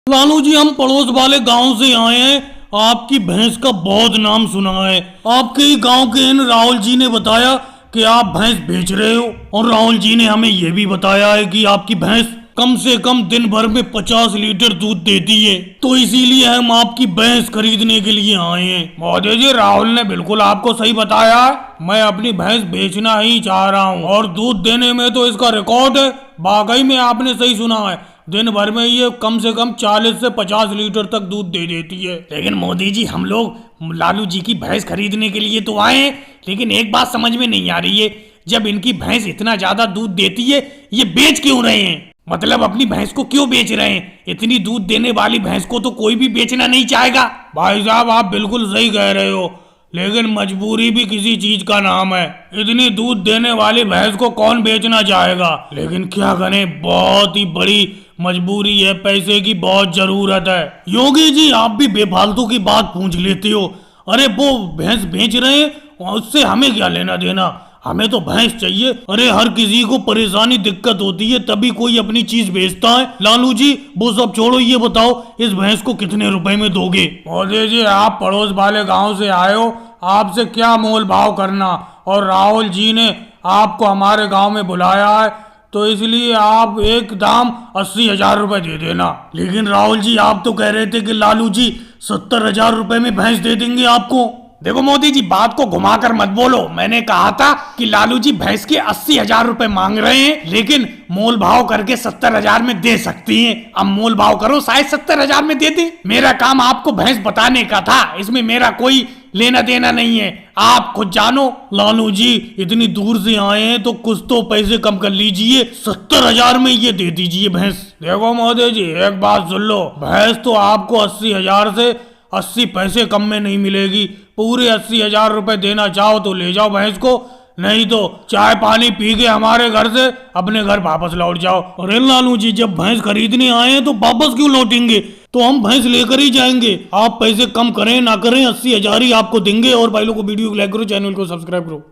लालू जी, हम पड़ोस वाले गांव से आए हैं। आपकी भैंस का बहुत नाम सुना है। आपके ही गांव के इन राहुल जी ने बताया कि आप भैंस बेच रहे हो, और राहुल जी ने हमें यह भी बताया है कि आपकी भैंस कम से कम दिन भर में 50 लीटर दूध देती है। तो इसीलिए हम आपकी भैंस खरीदने के लिए आए हैं। महोदय जी, राहुल ने बिल्कुल आपको सही बताया है। मैं अपनी भैंस बेचना ही चाह रहा हूँ, और दूध देने में तो इसका रिकॉर्ड है। वाकई में आपने सही सुना है, दिन भर में ये कम से कम 40 से 50 लीटर तक दूध दे देती है। लेकिन मोदी जी, हम लोग लालू जी की भैंस खरीदने के लिए तो आए हैं, लेकिन एक बात समझ में नहीं आ रही है, जब इनकी भैंस इतना ज्यादा दूध देती है, ये बेच क्यों रहे हैं? मतलब अपनी भैंस को क्यों बेच रहे हैं? इतनी दूध देने वाली भैंस को तो कोई भी बेचना नहीं चाहेगा। भाई साहब, आप बिल्कुल सही कह रहे हो, लेकिन मजबूरी भी किसी चीज का नाम है। इतनी दूध देने वाली भैंस को कौन बेचना चाहेगा? लेकिन क्या करें, बहुत ही बड़ी मजबूरी है, पैसे की बहुत जरूरत है। योगी जी, आप भी बेफालतू की बात पूछ लेते हो। अरे वो भैंस बेच रहे हैं, उससे हमें क्या लेना देना? हमें तो भैंस चाहिए। अरे हर किसी को परेशानी दिक्कत होती है, तभी कोई अपनी चीज बेचता है। लालू जी, वो सब छोड़ो, ये बताओ इस भैंस को कितने रुपए में दोगे? मोदी जी, आप पड़ोस वाले गांव से आए हो, आपसे क्या मोल भाव करना, और राहुल जी ने आपको हमारे गांव में बुलाया है, तो इसलिए आप एक दाम 80,000 रुपए दे देना। लेकिन राहुल जी, आप तो कह रहे थे कि लालू जी 70,000 रुपए में भैंस दे देंगे आपको। देखो मोदी जी, बात को घुमाकर मत बोलो। मैंने कहा था कि लालू जी भैंस के 80,000 रुपए मांग रहे हैं, लेकिन मोल भाव करके 70,000 में दे सकती हैं। अब मोल भाव करो, शायद 70,000 में दे दे। मेरा काम आपको भैंस बताने का था, इसमें मेरा कोई लेना देना नहीं है, आप खुद जानो। लालू जी, इतनी दूर से आए हैं तो कुछ तो पैसे कम कर लीजिए। 70,000 में ये दे दीजिए भैंस। देखो मोदी जी, एक बात सुन लो, भैंस तो आपको 80,000 से 80 पैसे कम में नहीं मिलेगी। पूरे 80,000 रुपए देना चाहो तो ले जाओ भैंस को, नहीं तो चाय पानी पी के हमारे घर से अपने घर वापस लौट जाओ। अरे लालू जी, जब भैंस खरीदने आए हैं तो वापस क्यों लौटेंगे? तो हम भैंस लेकर ही जाएंगे। आप पैसे कम करें ना करें, 80,000 ही आपको देंगे। और भाई लोग को वीडियो को लाइक करो, चैनल को सब्सक्राइब करो।